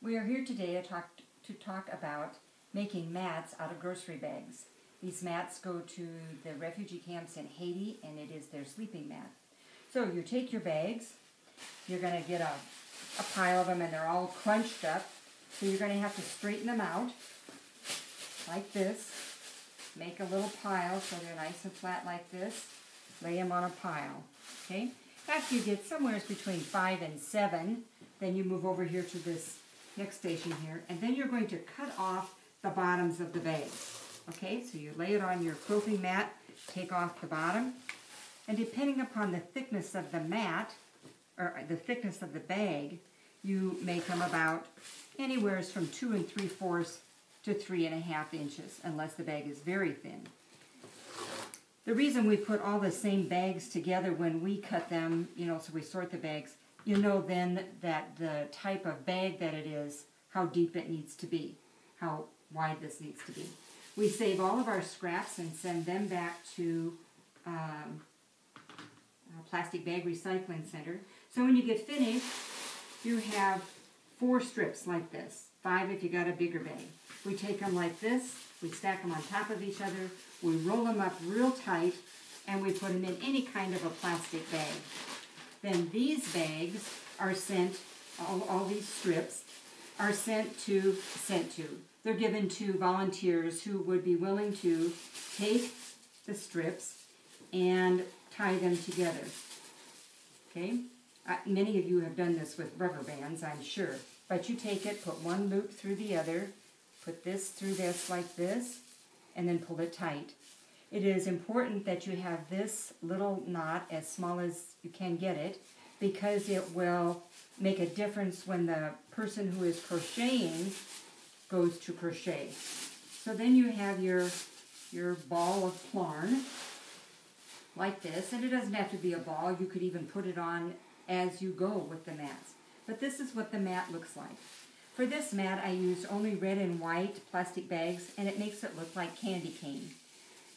We are here today to talk about making mats out of grocery bags. These mats go to the refugee camps in Haiti, and it is their sleeping mat. So you take your bags, you're going to get a pile of them, and they're all crunched up. So you're going to have to straighten them out like this. Make a little pile so they're nice and flat like this. Lay them on a pile. Okay? After you get somewhere between 5 and 7, then you move over here to this next station here, and then you're going to cut off the bottoms of the bags. Okay, so you lay it on your quilting mat, take off the bottom, and depending upon the thickness of the mat, or the thickness of the bag, you make them about anywhere from 2 3/4 to 3.5 inches, unless the bag is very thin. The reason we put all the same bags together when we cut them, so we sort the bags, then that the type of bag that it is, how deep it needs to be, how wide this needs to be. We save all of our scraps and send them back to a plastic bag recycling center. So when you get finished, you have 4 strips like this, 5 if you got a bigger bag. We take them like this, we stack them on top of each other, we roll them up real tight, and we put them in any kind of a plastic bag. Then these bags are sent, all these strips are sent to, they're given to volunteers who would be willing to take the strips and tie them together. Okay? Many of you have done this with rubber bands, I'm sure. But you take it, put one loop through the other, put this through this like this, and then pull it tight. It is important that you have this little knot as small as you can get it, because it will make a difference when the person who is crocheting goes to crochet. So then you have your ball of yarn like this, and it doesn't have to be a ball. You could even put it on as you go with the mats. But this is what the mat looks like. For this mat, I used only red and white plastic bags, and it makes it look like candy cane.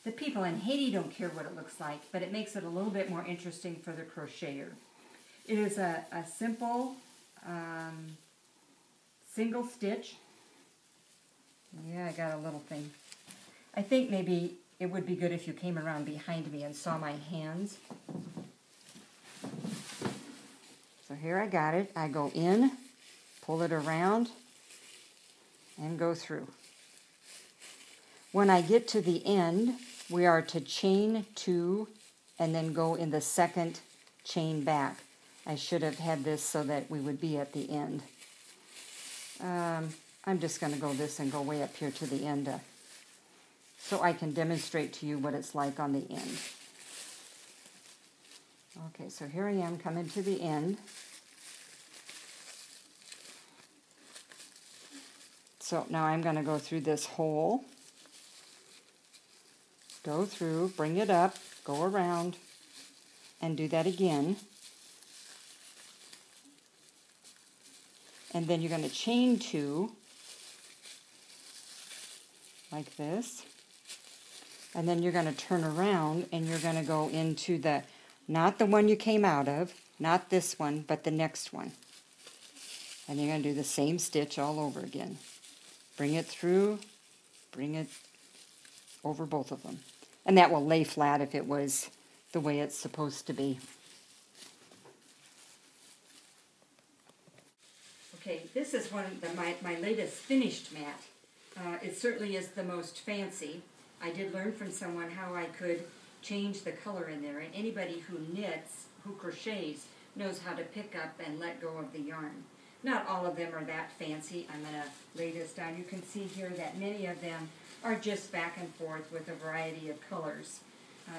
The people in Haiti don't care what it looks like, but it makes it a little bit more interesting for the crocheter. It is a simple single stitch. Yeah, I got a little thing. I think maybe it would be good if you came around behind me and saw my hands. So here I got it. I go in, pull it around, and go through. When I get to the end, we are to chain 2 and then go in the second chain back. I should have had this so that we would be at the end. I'm just going to go this and go way up here to the end so I can demonstrate to you what it's like on the end. Okay, so here I am coming to the end. So now I'm going to go through this hole, go through, bring it up, go around, and do that again. And then you're going to chain 2 like this. And then you're going to turn around and you're going to go into the, not the one you came out of, not this one, but the next one. And you're going to do the same stitch all over again. Bring it through, bring it over both of them. And that will lay flat if it was the way it's supposed to be. Okay, this is one of my latest finished mat. It certainly is the most fancy. I did learn from someone how I could change the color in there, and anybody who knits, who crochets, knows how to pick up and let go of the yarn. Not all of them are that fancy. I'm going to lay this down. You can see here that many of them are just back and forth with a variety of colors.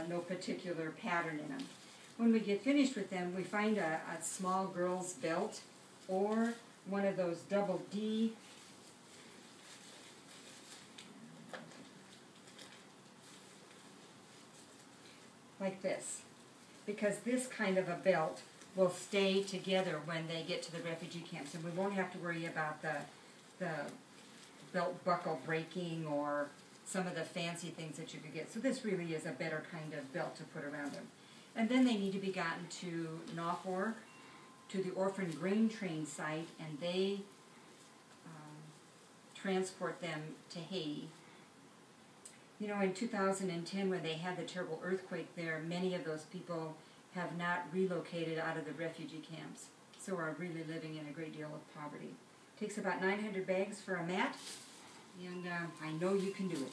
No particular pattern in them. When we get finished with them, we find a small girl's belt or one of those double D like this, because this kind of a belt will stay together when they get to the refugee camps, and we won't have to worry about the belt buckle breaking or some of the fancy things that you could get. So this really is a better kind of belt to put around them. And then they need to be gotten to Norfolk, to the Orphan Grain Train site, and they transport them to Haiti. You know, in 2010, when they had the terrible earthquake there, many of those people have not relocated out of the refugee camps, so are really living in a great deal of poverty. Takes about 900 bags for a mat, and I know you can do it.